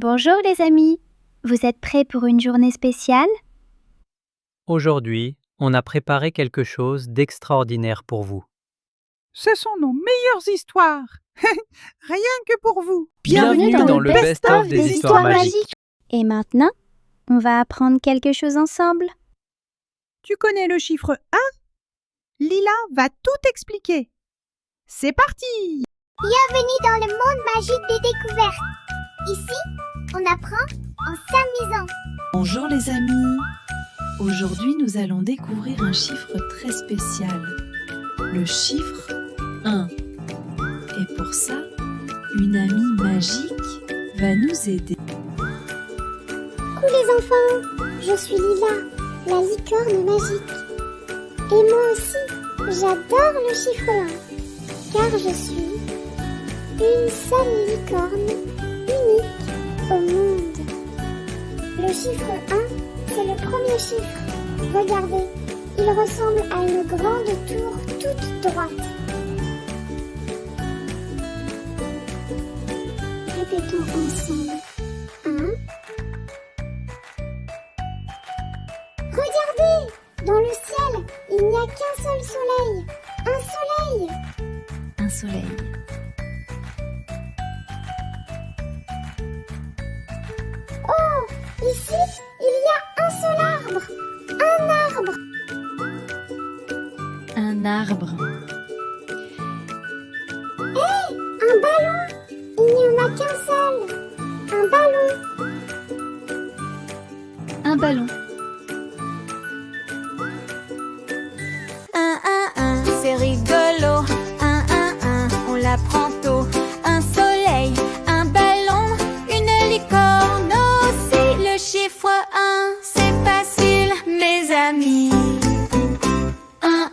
Bonjour les amis, vous êtes prêts pour une journée spéciale? Aujourd'hui, on a préparé quelque chose d'extraordinaire pour vous. Ce sont nos meilleures histoires. Rien que pour vous. Bienvenue dans le best-of des histoires magiques. Et maintenant, on va apprendre quelque chose ensemble. Tu connais le chiffre 1? Lila va tout expliquer. C'est parti! Bienvenue dans le monde magique des découvertes. Ici, on apprend en s'amusant. Bonjour les amis. Aujourd'hui, nous allons découvrir un chiffre très spécial. Le chiffre 1. Et pour ça, une amie magique va nous aider. Coucou les enfants, je suis Lila, la licorne magique. Et moi aussi, j'adore le chiffre 1, car je suis une seule licorne unique au monde. Le chiffre 1, c'est le premier chiffre. Regardez, il ressemble à une grande tour toute droite. Répétons ensemble. 1. Regardez, dans le ciel, il n'y a qu'un seul soleil. Un soleil. Un soleil. Oh, ici, il y a un seul arbre. Un arbre. Un arbre. Hé, un ballon. Il n'y en a qu'un seul. Un ballon. Un ballon. 1, c'est rigolo. 1, on l'apprend tôt. Un soleil, un ballon, une licorne aussi. Le chiffre 1, c'est facile, mes amis. 1,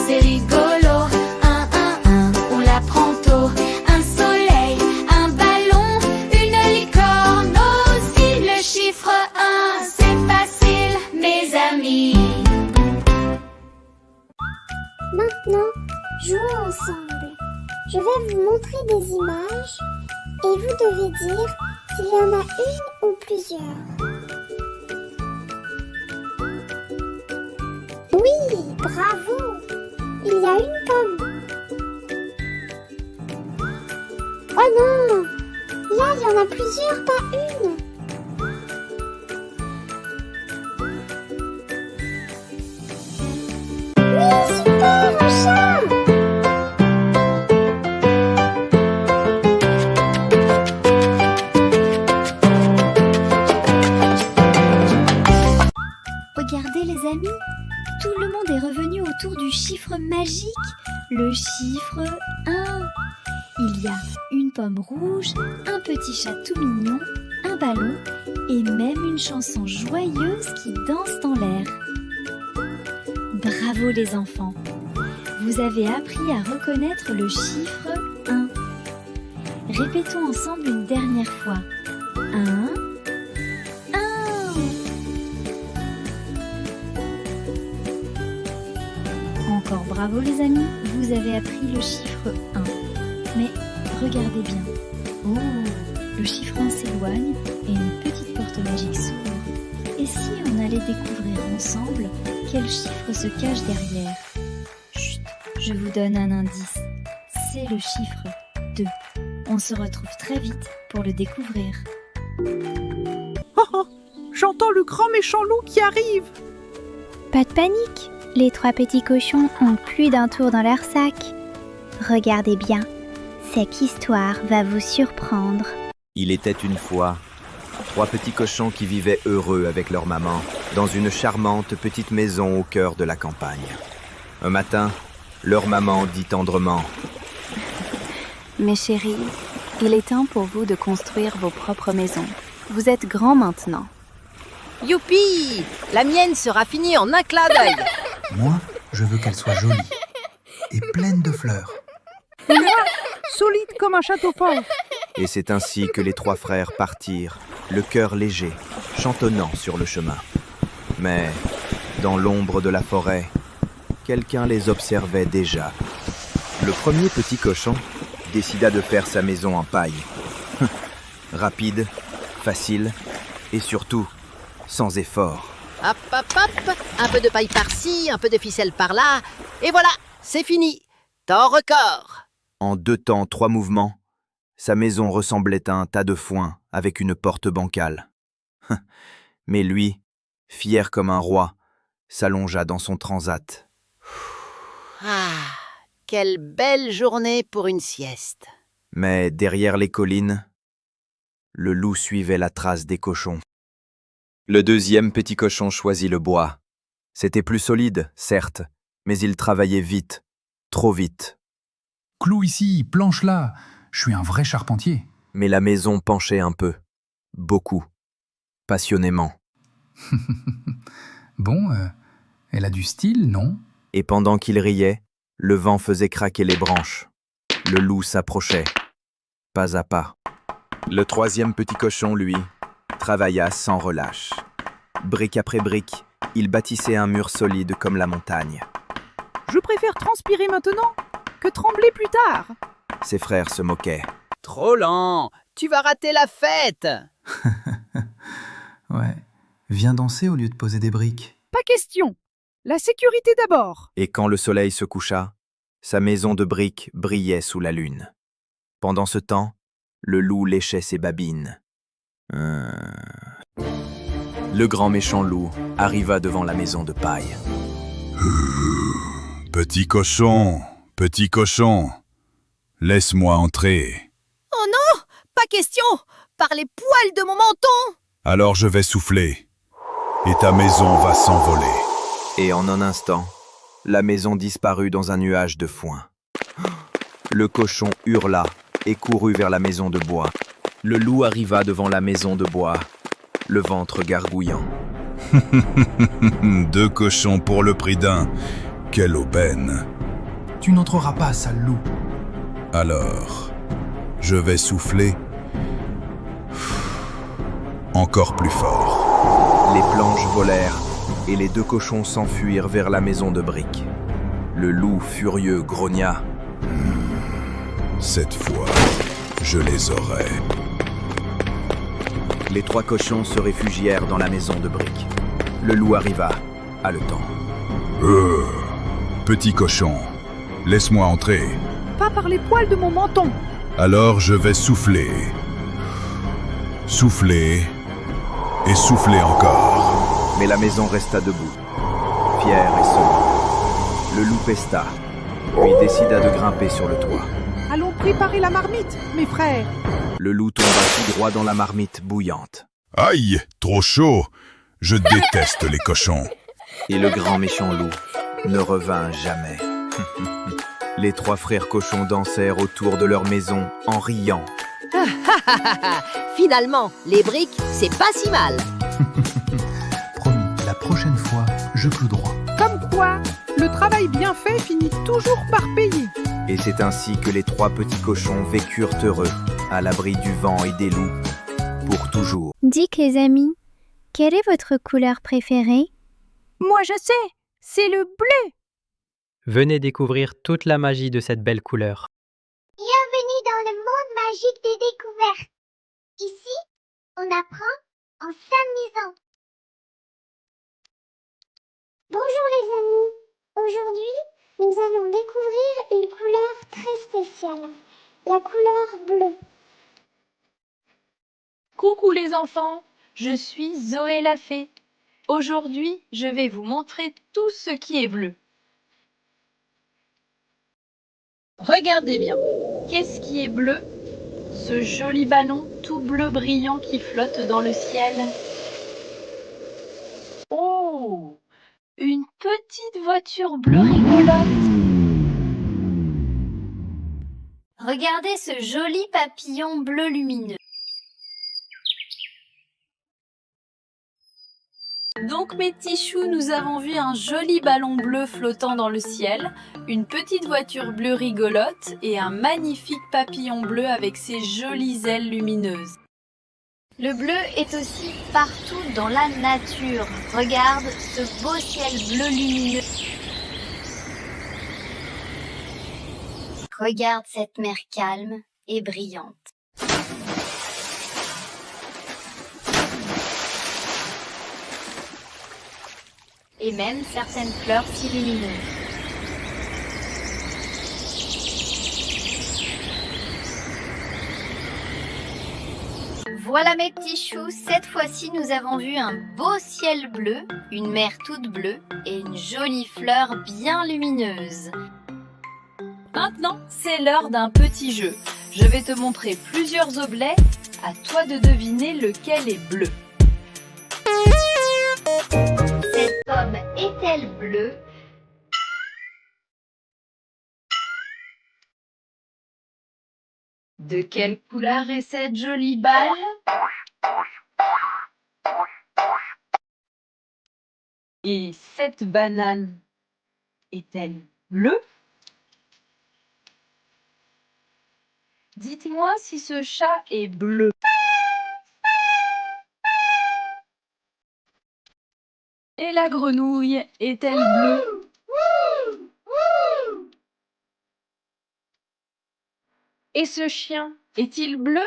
c'est rigolo. 1, on l'apprend tôt. Un soleil, un ballon, une licorne aussi. Le chiffre 1, c'est facile, mes amis. Maintenant, jouons ensemble. Je vais vous montrer des images et vous devez dire s'il y en a une ou plusieurs. Oui, bravo! Il y a une pomme. Oh non! Là, il y en a plusieurs, pas une. Oui, super, un chat! Regardez les amis, tout le monde est revenu autour du chiffre magique, le chiffre 1. Il y a une pomme rouge, un petit chat tout mignon, un ballon et même une chanson joyeuse qui danse dans l'air. Bravo les enfants, vous avez appris à reconnaître le chiffre 1. Répétons ensemble une dernière fois. 1. Encore bravo les amis, vous avez appris le chiffre 1. Mais regardez bien. Oh, le chiffre 1 s'éloigne et une petite porte magique s'ouvre. Et si on allait découvrir ensemble quel chiffre se cache derrière? Chut, je vous donne un indice. C'est le chiffre 2. On se retrouve très vite pour le découvrir. Oh, oh, j'entends le grand méchant loup qui arrive. Pas de panique, les trois petits cochons ont plus d'un tour dans leur sac. Regardez bien, cette histoire va vous surprendre. Il était une fois 3 petits cochons qui vivaient heureux avec leur maman dans une charmante petite maison au cœur de la campagne. Un matin, leur maman dit tendrement: Mes chéris, il est temps pour vous de construire vos propres maisons. Vous êtes grands maintenant. Youpi! La mienne sera finie en un clin d'œil. Moi, je veux qu'elle soit jolie et pleine de fleurs. Et moi, solide comme un château fort. Et c'est ainsi que les 3 frères partirent, le cœur léger, chantonnant sur le chemin. Mais, dans l'ombre de la forêt, quelqu'un les observait déjà. Le premier petit cochon décida de faire sa maison en paille. Rapide, facile et surtout sans effort. Hop, hop, hop. Un peu de paille par-ci, un peu de ficelle par-là. Et voilà, c'est fini. Temps record. En 2 temps, 3 mouvements, sa maison ressemblait à un tas de foin avec une porte bancale. Mais lui, fier comme un roi, s'allongea dans son transat. Ah, quelle belle journée pour une sieste. Mais derrière les collines, le loup suivait la trace des cochons. Le 2e petit cochon choisit le bois. C'était plus solide, certes, mais il travaillait vite, trop vite. Clou ici, planche là. Je suis un vrai charpentier. Mais la maison penchait un peu, beaucoup, passionnément. Bon, elle a du style, non? Et pendant qu'il riait, le vent faisait craquer les branches. Le loup s'approchait, pas à pas. Le 3e petit cochon, lui, travailla sans relâche. Brique après brique, il bâtissait un mur solide comme la montagne. Je préfère transpirer maintenant que trembler plus tard. Ses frères se moquaient. Trop lent. Tu vas rater la fête. Ouais. Viens danser au lieu de poser des briques. Pas question. La sécurité d'abord. Et quand le soleil se coucha, sa maison de briques brillait sous la lune. Pendant ce temps, le loup léchait ses babines. Le grand méchant loup arriva devant la maison de paille. Petit cochon, laisse-moi entrer. Oh non, pas question. Par les poils de mon menton. Alors je vais souffler, et ta maison va s'envoler. Et en un instant, la maison disparut dans un nuage de foin. Le cochon hurla et courut vers la maison de bois. Le loup arriva devant la maison de bois, le ventre gargouillant. 2 cochons pour le prix d'un. Quelle aubaine. Tu n'entreras pas, sale loup. Alors, je vais souffler encore plus fort. Les planches volèrent et les 2 cochons s'enfuirent vers la maison de briques. Le loup furieux grogna. Cette fois, je les aurai. Les 3 cochons se réfugièrent dans la maison de briques. Le loup arriva, haletant. Petit cochon, laisse-moi entrer. Pas par les poils de mon menton. Alors je vais souffler. Souffler et souffler encore. Mais la maison resta debout, fière et solide. Le loup pesta, puis décida de grimper sur le toit. Allons préparer la marmite, mes frères. Le loup tomba tout droit dans la marmite bouillante. Aïe, trop chaud. Je déteste les cochons. Et le grand méchant loup ne revint jamais. Les 3 frères cochons dansèrent autour de leur maison en riant. Finalement, les briques, c'est pas si mal. Promis, la prochaine fois, je cloue droit. Comme quoi, le travail bien fait finit toujours par payer. Et c'est ainsi que les 3 petits cochons vécurent heureux, à l'abri du vent et des loups, pour toujours. Dites les amis, quelle est votre couleur préférée? Moi je sais, c'est le bleu. Venez découvrir toute la magie de cette belle couleur. Bienvenue dans le monde magique des découvertes. Ici, on apprend en s'amusant. Bonjour les amis. Aujourd'hui, nous allons découvrir une couleur très spéciale, la couleur bleue. Coucou les enfants, je suis Zoé la fée. Aujourd'hui, je vais vous montrer tout ce qui est bleu. Regardez bien. Qu'est-ce qui est bleu? Ce joli ballon tout bleu brillant qui flotte dans le ciel. Oh! Une petite voiture bleue rigolote. Regardez ce joli papillon bleu lumineux. Donc mes petits choux, nous avons vu un joli ballon bleu flottant dans le ciel, une petite voiture bleue rigolote et un magnifique papillon bleu avec ses jolies ailes lumineuses. Le bleu est aussi partout dans la nature. Regarde ce beau ciel bleu lumineux. Regarde cette mer calme et brillante. et même certaines fleurs si lumineuses. Voilà mes petits choux, cette fois-ci nous avons vu un beau ciel bleu, une mer toute bleue et une jolie fleur bien lumineuse. Maintenant, c'est l'heure d'un petit jeu. Je vais te montrer plusieurs objets, à toi de deviner lequel est bleu. Cette pomme est-elle bleue? De quelle couleur est cette jolie balle? Et cette banane est-elle bleue? Dites-moi si ce chat est bleu. Et la grenouille est-elle bleue? Et ce chien est-il bleu?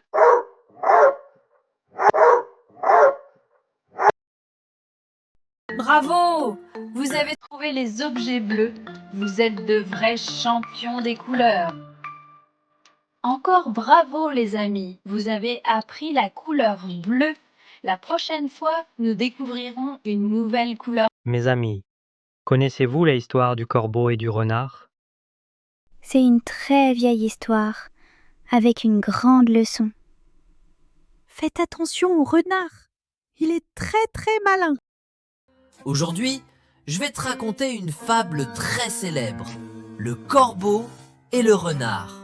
Bravo! Vous avez trouvé les objets bleus. Vous êtes de vrais champions des couleurs. Encore bravo les amis, vous avez appris la couleur bleue. La prochaine fois, nous découvrirons une nouvelle couleur. Mes amis, connaissez-vous l'histoire du corbeau et du renard? C'est une très vieille histoire, avec une grande leçon. Faites attention au renard. Il est très très malin. Aujourd'hui, je vais te raconter une fable très célèbre, le corbeau et le renard.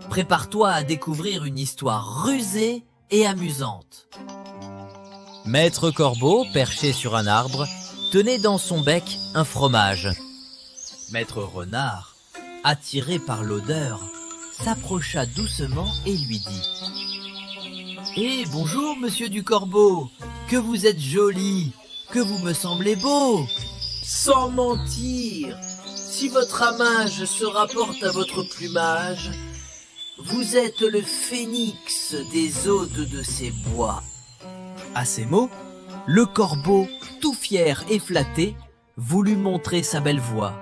Prépare-toi à découvrir une histoire rusée et amusante. Maître Corbeau, perché sur un arbre, tenait dans son bec un fromage. Maître Renard, attiré par l'odeur, s'approcha doucement et lui dit « Eh, bonjour, monsieur du Corbeau, que vous êtes joli, que vous me semblez beau. Sans mentir, si votre ramage se rapporte à votre plumage, vous êtes le phénix des hôtes de ces bois. » À ces mots, le corbeau, tout fier et flatté, voulut montrer sa belle voix.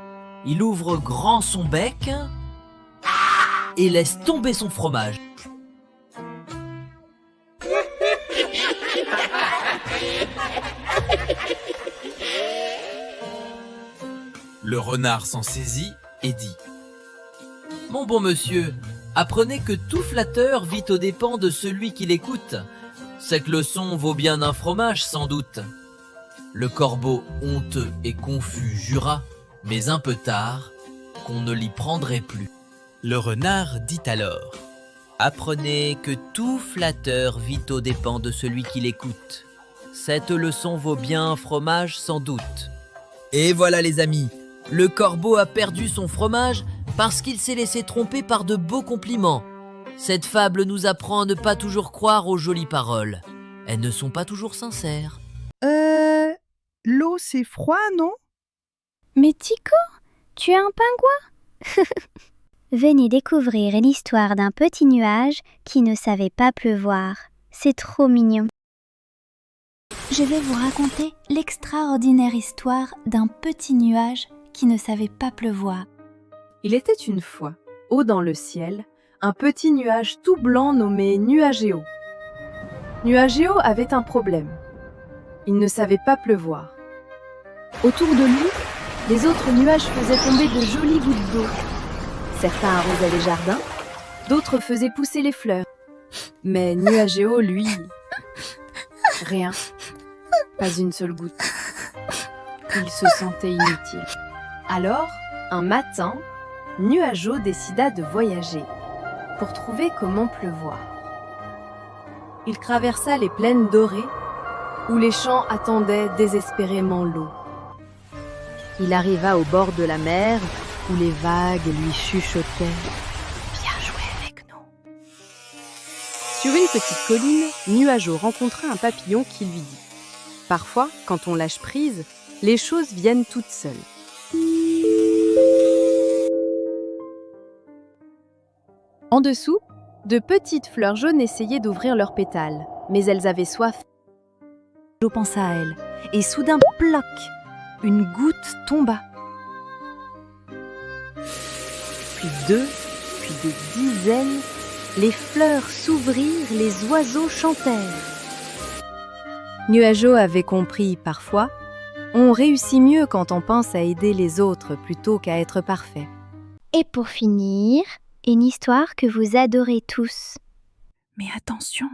Il ouvre grand son bec et laisse tomber son fromage. Le renard s'en saisit et dit « Mon bon monsieur, apprenez que tout flatteur vit aux dépens de celui qui l'écoute. Cette leçon vaut bien un fromage sans doute. » Le corbeau, honteux et confus, jura, mais un peu tard, qu'on ne l'y prendrait plus. Le renard dit alors « Apprenez que tout flatteur vit aux dépens de celui qui l'écoute. Cette leçon vaut bien un fromage sans doute. » Et voilà les amis, le corbeau a perdu son fromage parce qu'il s'est laissé tromper par de beaux compliments. Cette fable nous apprend à ne pas toujours croire aux jolies paroles. Elles ne sont pas toujours sincères. L'eau c'est froid, non? Mais Tico, tu es un pingouin? Venez découvrir l'histoire d'un petit nuage qui ne savait pas pleuvoir. C'est trop mignon. Je vais vous raconter l'extraordinaire histoire d'un petit nuage qui ne savait pas pleuvoir. Il était une fois, haut dans le ciel, un petit nuage tout blanc nommé Nuagéo. Nuagéo avait un problème. Il ne savait pas pleuvoir. Autour de lui, les autres nuages faisaient tomber de jolies gouttes d'eau. Certains arrosaient les jardins, d'autres faisaient pousser les fleurs. Mais Nuagéo, lui, rien, pas une seule goutte. Il se sentait inutile. Alors, un matin, Nuagéo décida de voyager pour trouver comment pleuvoir. Il traversa les plaines dorées où les champs attendaient désespérément l'eau. Il arriva au bord de la mer où les vagues lui chuchotaient « Viens jouer avec nous ». Sur une petite colline, Nuagéo rencontra un papillon qui lui dit « Parfois, quand on lâche prise, les choses viennent toutes seules. » En dessous, de petites fleurs jaunes essayaient d'ouvrir leurs pétales, mais elles avaient soif. Nuagéo pensa à elle, et soudain, ploc! une goutte tomba. Puis 2, puis des dizaines, les fleurs s'ouvrirent, les oiseaux chantèrent. Nuageau avait compris parfois, on réussit mieux quand on pense à aider les autres plutôt qu'à être parfait. Et pour finir, une histoire que vous adorez tous. Mais attention,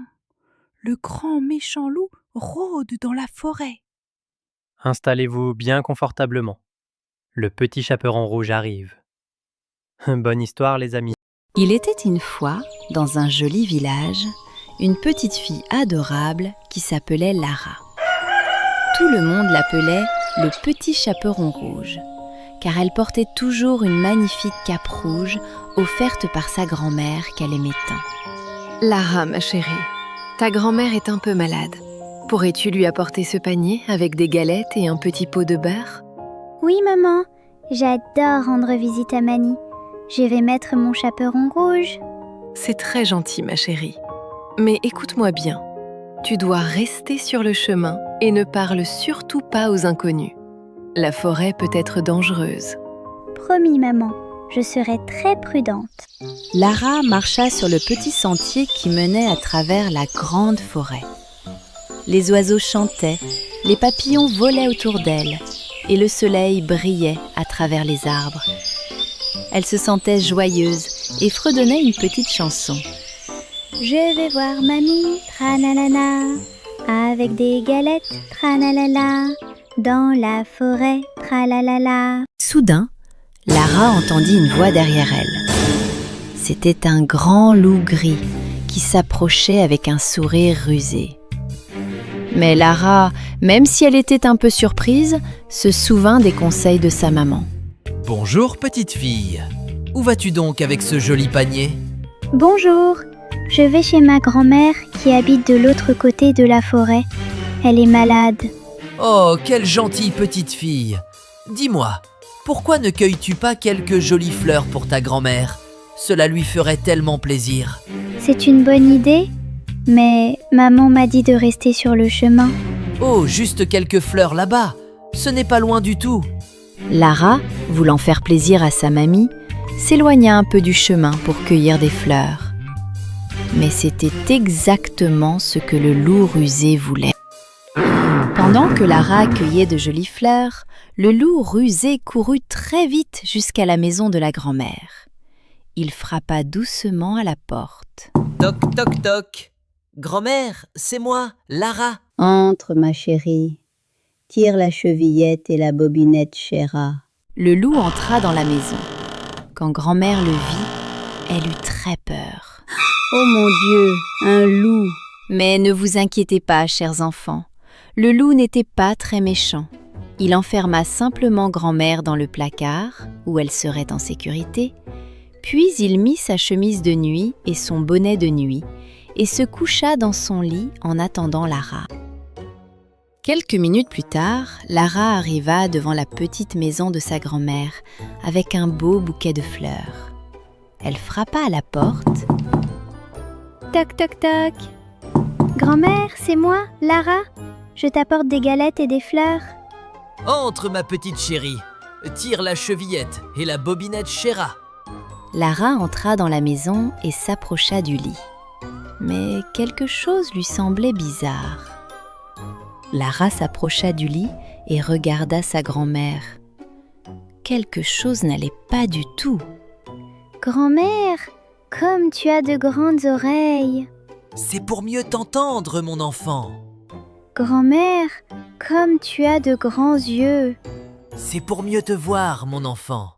le grand méchant loup rôde dans la forêt. Installez-vous bien confortablement. Le petit chaperon rouge arrive. Bonne histoire, les amis. Il était une fois, dans un joli village, une petite fille adorable qui s'appelait Lara. Tout le monde l'appelait le petit chaperon rouge, car elle portait toujours une magnifique cape rouge offerte par sa grand-mère qu'elle aimait tant. Lara, ma chérie, ta grand-mère est un peu malade. Pourrais-tu lui apporter ce panier avec des galettes et un petit pot de beurre? Oui, maman, j'adore rendre visite à Mani. Je vais mettre mon chaperon rouge. C'est très gentil, ma chérie. Mais écoute-moi bien. Tu dois rester sur le chemin et ne parle surtout pas aux inconnus. La forêt peut être dangereuse. Promis, maman, je serai très prudente. Lara marcha sur le petit sentier qui menait à travers la grande forêt. Les oiseaux chantaient, les papillons volaient autour d'elle et le soleil brillait à travers les arbres. Elle se sentait joyeuse et fredonnait une petite chanson. Je vais voir mamie, tranalala, avec des galettes, tranalala, dans la forêt, tralalala. Soudain, Lara entendit une voix derrière elle. C'était un grand loup gris qui s'approchait avec un sourire rusé. Mais Lara, même si elle était un peu surprise, se souvint des conseils de sa maman. Bonjour petite fille. Où vas-tu donc avec ce joli panier? Bonjour, je vais chez ma grand-mère qui habite de l'autre côté de la forêt. Elle est malade. Oh, quelle gentille petite fille. Dis-moi, pourquoi ne cueilles-tu pas quelques jolies fleurs pour ta grand-mère? Cela lui ferait tellement plaisir. C'est une bonne idée, mais maman m'a dit de rester sur le chemin. Oh, juste quelques fleurs là-bas. Ce n'est pas loin du tout. Lara, voulant faire plaisir à sa mamie, s'éloigna un peu du chemin pour cueillir des fleurs. Mais c'était exactement ce que le loup rusé voulait. Pendant que Lara cueillait de jolies fleurs, le loup rusé courut très vite jusqu'à la maison de la grand-mère. Il frappa doucement à la porte. Toc, toc, toc. Grand-mère, c'est moi, Lara. Entre, ma chérie. Tire la chevillette et la bobinette Chéra. Le loup entra dans la maison. Quand grand-mère le vit, elle eut très peur. Oh mon Dieu, un loup! Mais ne vous inquiétez pas, chers enfants. Le loup n'était pas très méchant. Il enferma simplement grand-mère dans le placard, où elle serait en sécurité, puis il mit sa chemise de nuit et son bonnet de nuit, et se coucha dans son lit en attendant Lara. Quelques minutes plus tard, Lara arriva devant la petite maison de sa grand-mère, avec un beau bouquet de fleurs. Elle frappa à la porte. Toc, toc, toc. Grand-mère, c'est moi, Lara. Je t'apporte des galettes et des fleurs. Entre, ma petite chérie. Tire la chevillette et la bobinette Chéra. Lara entra dans la maison et s'approcha du lit. Mais quelque chose lui semblait bizarre. Lara s'approcha du lit et regarda sa grand-mère. Quelque chose n'allait pas du tout. Grand-mère, comme tu as de grandes oreilles. C'est pour mieux t'entendre, mon enfant. Grand-mère, comme tu as de grands yeux. C'est pour mieux te voir, mon enfant.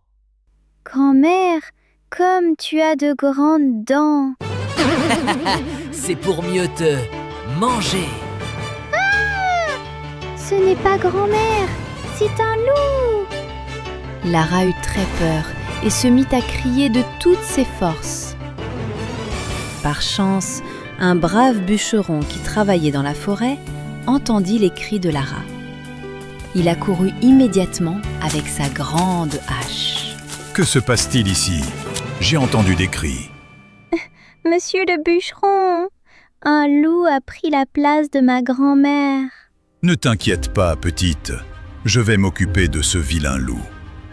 Grand-mère, comme tu as de grandes dents. C'est pour mieux te manger. Ce n'est pas grand-mère, c'est un loup. Lara eut très peur et se mit à crier de toutes ses forces. Par chance, un brave bûcheron qui travaillait dans la forêt entendit les cris de Lara. Il accourut immédiatement avec sa grande hache. Que se passe-t-il ici? J'ai entendu des cris. Monsieur le bûcheron, un loup a pris la place de ma grand-mère. Ne t'inquiète pas, petite. Je vais m'occuper de ce vilain loup.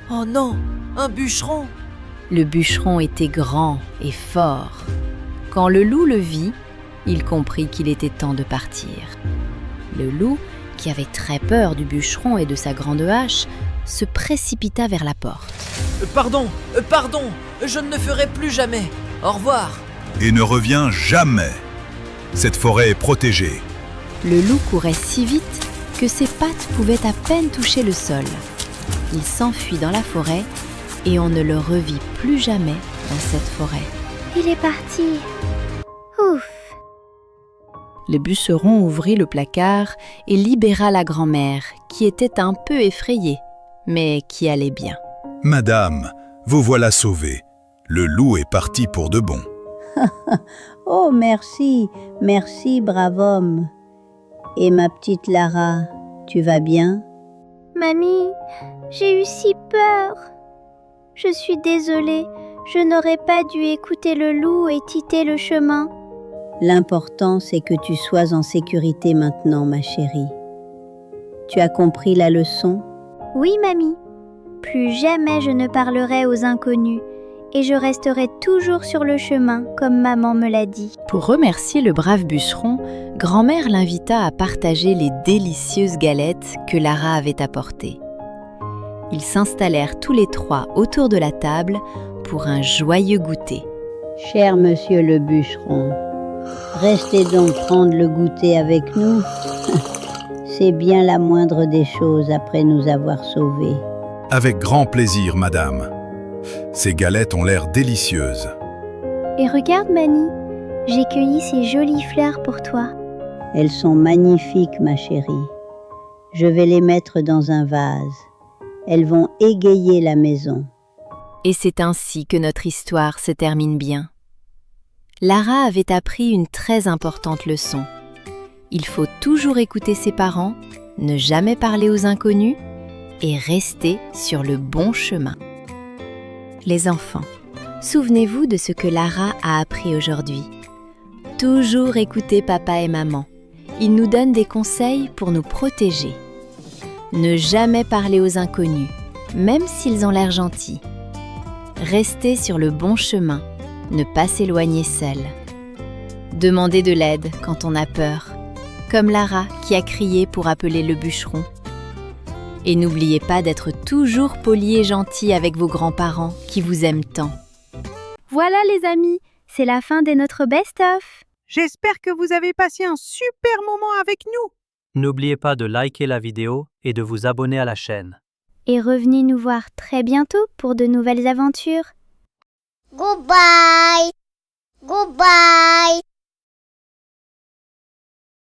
Oh non, un bûcheron! Le bûcheron était grand et fort. Quand le loup le vit, il comprit qu'il était temps de partir. Le loup, qui avait très peur du bûcheron et de sa grande hache, se précipita vers la porte. Pardon, je ne le ferai plus jamais. Au revoir. Et ne reviens jamais. Cette forêt est protégée. Le loup courait si vite que ses pattes pouvaient à peine toucher le sol. Il s'enfuit dans la forêt et on ne le revit plus jamais dans cette forêt. Il est parti. Ouf. Le bûcheron ouvrit le placard et libéra la grand-mère, qui était un peu effrayée, mais qui allait bien. Madame, vous voilà sauvée. Le loup est parti pour de bon. Oh, merci, merci, brave homme. Et ma petite Lara, tu vas bien? Mamie, j'ai eu si peur. Je suis désolée, je n'aurais pas dû écouter le loup et quitter le chemin. L'important, c'est que tu sois en sécurité maintenant, ma chérie. Tu as compris la leçon? Oui, mamie. Plus jamais je ne parlerai aux inconnus et je resterai toujours sur le chemin, comme maman me l'a dit. Pour remercier le brave bûcheron, grand-mère l'invita à partager les délicieuses galettes que Lara avait apportées. Ils s'installèrent tous les trois autour de la table pour un joyeux goûter. Cher monsieur le bûcheron, restez donc prendre le goûter avec nous. C'est bien la moindre des choses après nous avoir sauvés. Avec grand plaisir, madame. Ces galettes ont l'air délicieuses. Et regarde, Mani, j'ai cueilli ces jolies fleurs pour toi. Elles sont magnifiques, ma chérie. Je vais les mettre dans un vase. Elles vont égayer la maison. Et c'est ainsi que notre histoire se termine bien. Lara avait appris une très importante leçon. Il faut toujours écouter ses parents, ne jamais parler aux inconnus et rester sur le bon chemin. Les enfants, souvenez-vous de ce que Lara a appris aujourd'hui. Toujours écouter papa et maman. Ils nous donnent des conseils pour nous protéger. Ne jamais parler aux inconnus, même s'ils ont l'air gentils. Rester sur le bon chemin, ne pas s'éloigner seul. Demander de l'aide quand on a peur, comme Lara qui a crié pour appeler le bûcheron. Et n'oubliez pas d'être toujours poli et gentil avec vos grands-parents qui vous aiment tant. Voilà les amis, c'est la fin de notre best-of. J'espère que vous avez passé un super moment avec nous. N'oubliez pas de liker la vidéo et de vous abonner à la chaîne. Et revenez nous voir très bientôt pour de nouvelles aventures. Goodbye.